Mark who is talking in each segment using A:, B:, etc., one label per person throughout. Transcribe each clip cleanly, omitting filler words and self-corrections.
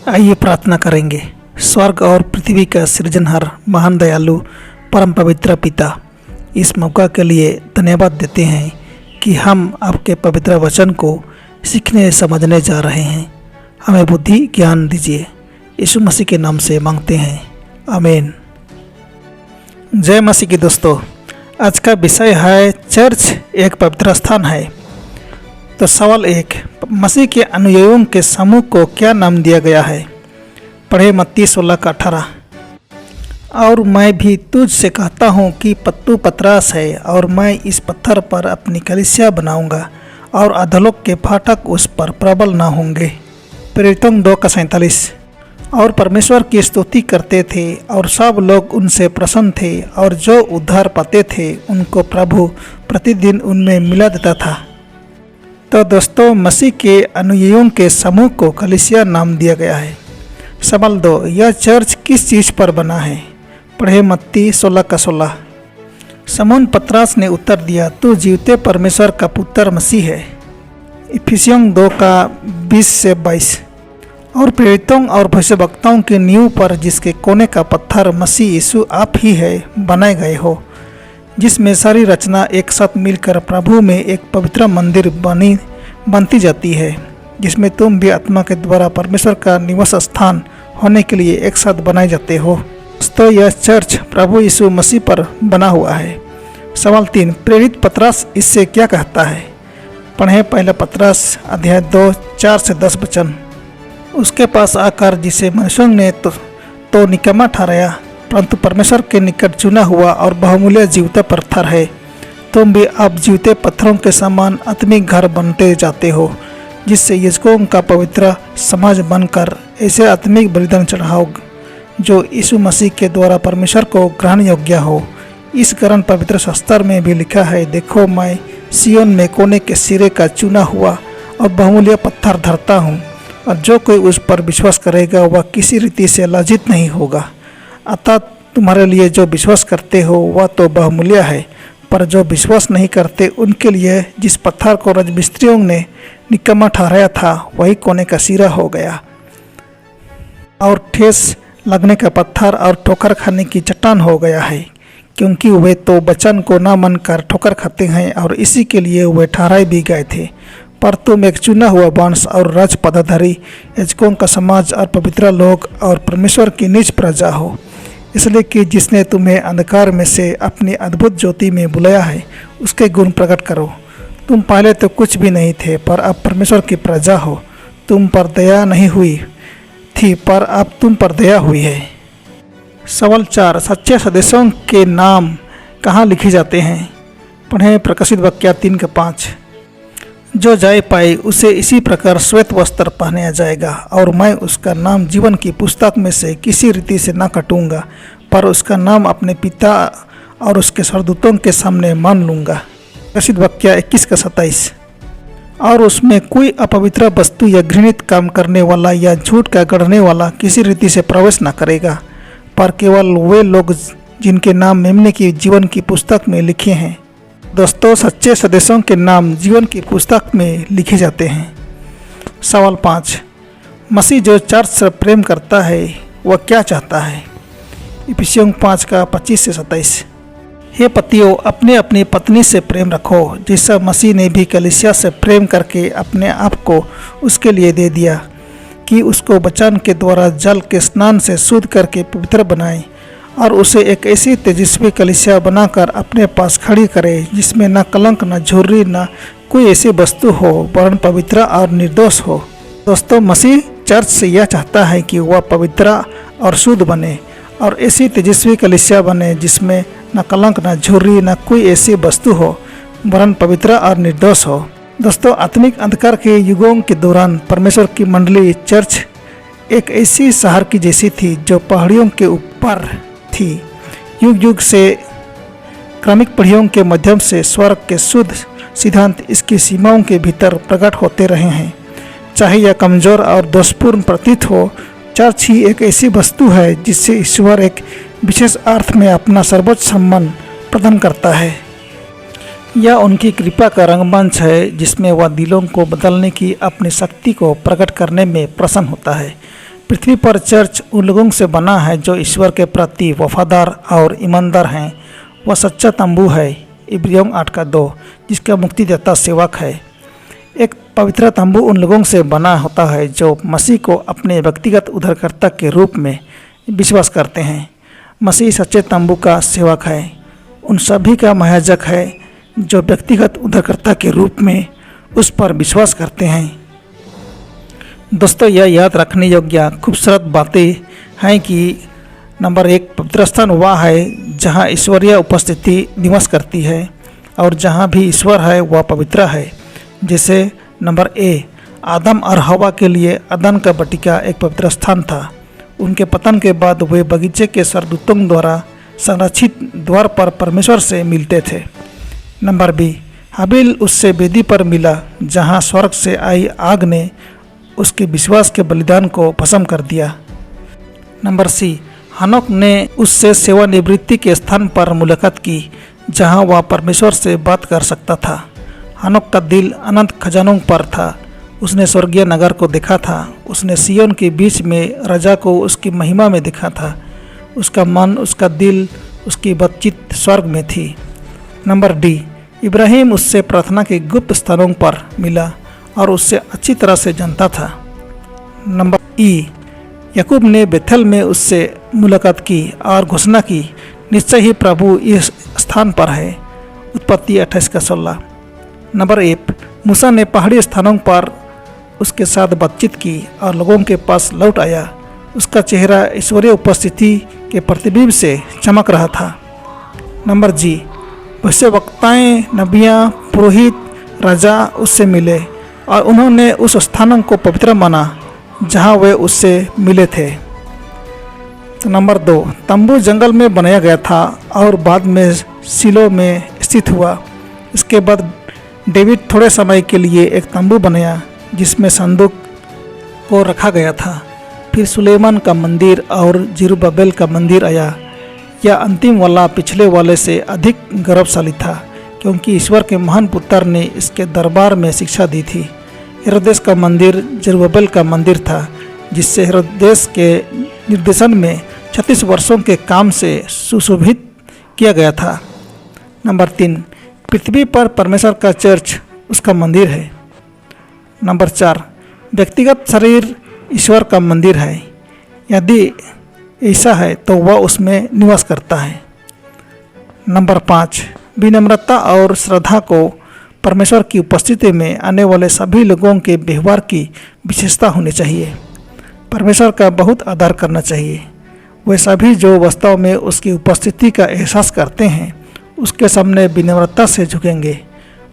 A: आइए प्रार्थना करेंगे। स्वर्ग और पृथ्वी का सृजनहार महान दयालु परम पवित्र पिता, इस मौका के लिए धन्यवाद देते हैं कि हम आपके पवित्र वचन को सीखने समझने जा रहे हैं। हमें बुद्धि ज्ञान दीजिए, यीशु मसीह के नाम से मांगते हैं, आमीन। जय मसीह की दोस्तों, आज का विषय है चर्च एक पवित्र स्थान है। तो सवाल 1, मसीह के अनुयायियों के समूह को क्या नाम दिया गया है? पढ़े मत्ती 16:18। और मैं भी तुझ से कहता हूँ कि तू पतरस है, और मैं इस पत्थर पर अपनी कलीसिया बनाऊंगा, और अधोलोक के फाटक उस पर प्रबल न होंगे। प्रेरितों 2:47। और परमेश्वर की स्तुति करते थे, और सब लोग उनसे प्रसन्न थे, और जो उद्धार पाते थे उनको प्रभु प्रतिदिन उनमें मिला देता था। तो दोस्तों, मसीह के अनुयायियों के समूह को कलीसिया नाम दिया गया है। सवाल 2, यह चर्च किस चीज़ पर बना है? पढ़े मत्ती 16:16। समौन पतरस ने उत्तर दिया, तू जीवते परमेश्वर का पुत्र मसीह है। इफिसियों 2:20-22। और प्रेरितों और भविष्यवक्ताओं की नींव पर, जिसके कोने का पत्थर मसीह यीशु आप ही है, बनाए गए हो, जिसमें सारी रचना एक साथ मिलकर प्रभु में एक पवित्र मंदिर बनती जाती है, जिसमें तुम भी आत्मा के द्वारा परमेश्वर का निवास स्थान होने के लिए एक साथ बनाए जाते हो। तो यह चर्च प्रभु यीशु मसीह पर बना हुआ है। सवाल 3, प्रेरित पतरस इससे क्या कहता है? पढ़ें पहला पतरस अध्याय 2:4-10 वचन। उसके पास आकर, जिसे मनुष्यों ने तो निकम्मा ठहराया, परंतु परमेश्वर के निकट चुना हुआ और बहुमूल्य जीवता पत्थर है, तुम भी अब जीवते पत्थरों के समान आत्मिक घर बनते जाते हो, जिससे याजकों का पवित्र समाज बनकर ऐसे आत्मिक बलिदान चढ़ाओ जो यीशु मसीह के द्वारा परमेश्वर को ग्रहण योग्य हो। इस कारण पवित्र शास्त्र में भी लिखा है, देखो मैं सिय्योन में कोने के सिरे का चुना हुआ और बहुमूल्य पत्थर धरता हूँ, और जो कोई उस पर विश्वास करेगा वह किसी रीति से लज्जित नहीं होगा। अतः तुम्हारे लिए जो विश्वास करते हो वह तो बहुमूल्य है, पर जो विश्वास नहीं करते उनके लिए जिस पत्थर को राजमिस्त्रियों ने निकम्मा ठहराया था, वही कोने का सिरा हो गया, और ठेस लगने का पत्थर और ठोकर खाने की चट्टान हो गया है, क्योंकि वे तो वचन को न मानकर ठोकर खाते हैं, और इसी के लिए वे ठहराए भी गए थे। पर तुम एक चुना हुआ वंश और राज पदाधारी, याजकों का समाज और पवित्र लोग और परमेश्वर की निज प्रजा हो, इसलिए कि जिसने तुम्हें अंधकार में से अपनी अद्भुत ज्योति में बुलाया है, उसके गुण प्रकट करो। तुम पहले तो कुछ भी नहीं थे, पर अब परमेश्वर की प्रजा हो। तुम पर दया नहीं हुई थी, पर अब तुम पर दया हुई है। सवाल 4, सच्चे सदस्यों के नाम कहाँ लिखे जाते हैं? पढ़ें प्रकाशित वाक्य 3:5। जो जाए पाए उसे इसी प्रकार श्वेत वस्त्र पहनाया जाएगा, और मैं उसका नाम जीवन की पुस्तक में से किसी रीति से न कटूंगा, पर उसका नाम अपने पिता और उसके स्वर्गदूतों के सामने मान लूँगा। प्रकाशित वाक्य 21:27। और उसमें कोई अपवित्र वस्तु या घृणित काम करने वाला या झूठ का गढ़ने वाला किसी रीति से प्रवेश न करेगा, पर केवल वे लोग जिनके नाम मेमने की जीवन की पुस्तक में लिखे हैं। दोस्तों, सच्चे सदस्यों के नाम जीवन की पुस्तक में लिखे जाते हैं। सवाल 5, मसीह जो चर्च से प्रेम करता है वह क्या चाहता है? इफिसियों 5:25-27। हे पतियों, अपने अपनी पत्नी से प्रेम रखो, जैसा मसीह ने भी कलीसिया से प्रेम करके अपने आप को उसके लिए दे दिया, कि उसको वचन के द्वारा जल के स्नान से शुद्ध करके पवित्र बनाए, और उसे एक ऐसी तेजस्वी कलीसिया बनाकर अपने पास खड़ी करे, जिसमें न कलंक, न झुर्री, न कोई ऐसी वस्तु हो, वरन पवित्र और निर्दोष हो। दोस्तों, मसीह चर्च से यह चाहता है कि वह पवित्र और शुद्ध बने, और ऐसी तेजस्वी कलीसिया बने जिसमें न कलंक, न झुर्री, न कोई ऐसी वस्तु हो, वरन पवित्र और निर्दोष हो। दोस्तों, आत्मिक अंधकार के युगों के दौरान परमेश्वर की मंडली चर्च एक ऐसी शहर की जैसी थी जो पहाड़ियों के ऊपर थी। युग युग से क्रमिक पीढ़ियों के माध्यम से स्वर्ग के शुद्ध सिद्धांत इसकी सीमाओं के भीतर प्रकट होते रहे हैं। चाहे यह कमजोर और दोषपूर्ण प्रतीत हो, चर्च ही एक ऐसी वस्तु है जिससे ईश्वर एक विशेष अर्थ में अपना सर्वोच्च सम्मान प्रदान करता है। यह उनकी कृपा का रंगमंच है, जिसमें वह दिलों को बदलने की अपनी शक्ति को प्रकट करने में प्रसन्न होता है। पृथ्वी पर चर्च उन लोगों से बना है जो ईश्वर के प्रति वफादार और ईमानदार हैं। वह सच्चा तंबू है, इब्रियों 8:2, जिसका मुक्तिदाता सेवक है। एक पवित्र तंबू उन लोगों से बना होता है जो मसीह को अपने व्यक्तिगत उद्धारकर्ता के रूप में विश्वास करते हैं। मसीह सच्चे तंबू का सेवक है, उन सभी का महायाजक है जो व्यक्तिगत उद्धारकर्ता के रूप में उस पर विश्वास करते हैं। दोस्तों, यह याद रखने योग्य खूबसूरत बातें हैं कि नंबर 1, पवित्र स्थान वह है जहाँ ईश्वरीय उपस्थिति निवास करती है और जहाँ भी ईश्वर है वह पवित्र है। जैसे नंबर ए, आदम और हवा के लिए अदन का बटिका एक पवित्र स्थान था। उनके पतन के बाद वे बगीचे के स्वर्गदूतों द्वारा संरक्षित द्वार पर परमेश्वर से मिलते थे। नंबर बी, हाबिल उससे वेदी पर मिला जहाँ स्वर्ग से आई आग ने उसके विश्वास के बलिदान को भस्म कर दिया। नंबर सी, हनोक ने उससे सेवानिवृत्ति के स्थान पर मुलाकात की जहां वह परमेश्वर से बात कर सकता था। हनोक का दिल अनंत खजानों पर था। उसने स्वर्गीय नगर को देखा था। उसने सियोन के बीच में राजा को उसकी महिमा में देखा था। उसका मन, उसका दिल, उसकी बातचीत स्वर्ग में थी। नंबर डी, इब्राहिम उससे प्रार्थना के गुप्त स्थानों पर मिला और उससे अच्छी तरह से जानता था। नंबर ई, याकूब ने बेथेल में उससे मुलाकात की और घोषणा की, निश्चय ही प्रभु इस स्थान पर है। उत्पत्ति 28:16। नंबर एफ, मूसा ने पहाड़ी स्थानों पर उसके साथ बातचीत की और लोगों के पास लौट आया। उसका चेहरा ईश्वरीय उपस्थिति के प्रतिबिंब से चमक रहा था। नंबर जी, भविष्यवक्ताएं, नबियाँ, पुरोहित, राजा उससे मिले और उन्होंने उस स्थानों को पवित्र माना जहाँ वे उससे मिले थे। तो नंबर 2, तंबू जंगल में बनाया गया था और बाद में सिलो में स्थित हुआ। इसके बाद डेविड थोड़े समय के लिए एक तंबू बनाया जिसमें संदूक को रखा गया था। फिर सुलेमान का मंदिर और जेरुब्बाबेल का मंदिर आया। यह अंतिम वाला पिछले वाले से अधिक गौरवशाली था क्योंकि ईश्वर के महान पुत्र ने इसके दरबार में शिक्षा दी थी। हेरोदेस का मंदिर जेरुब्बाबेल का मंदिर था जिससे हेरोदेस के निर्देशन में 36 वर्षों के काम से सुशोभित किया गया था। नंबर 3, पृथ्वी पर परमेश्वर का चर्च उसका मंदिर है। नंबर 4, व्यक्तिगत शरीर ईश्वर का मंदिर है। यदि ऐसा है तो वह उसमें निवास करता है। नंबर 5, विनम्रता और श्रद्धा को परमेश्वर की उपस्थिति में आने वाले सभी लोगों के व्यवहार की विशेषता होनी चाहिए। परमेश्वर का बहुत आदर करना चाहिए। वे सभी जो वास्तव में उसकी उपस्थिति का एहसास करते हैं उसके सामने विनम्रता से झुकेंगे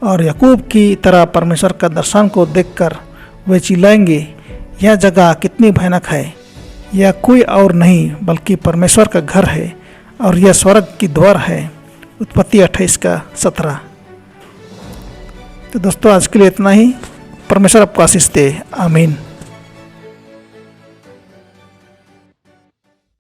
A: और याकूब की तरह परमेश्वर का दर्शन को देखकर वे चिल्लाएंगे, यह जगह कितनी भयानक है। यह कोई और नहीं बल्कि परमेश्वर का घर है और यह स्वर्ग की द्वार है। उत्पत्ति 28:17। तो दोस्तों, आज के लिए इतना ही। परमेश्वर आपको आशीष दे। आमीन।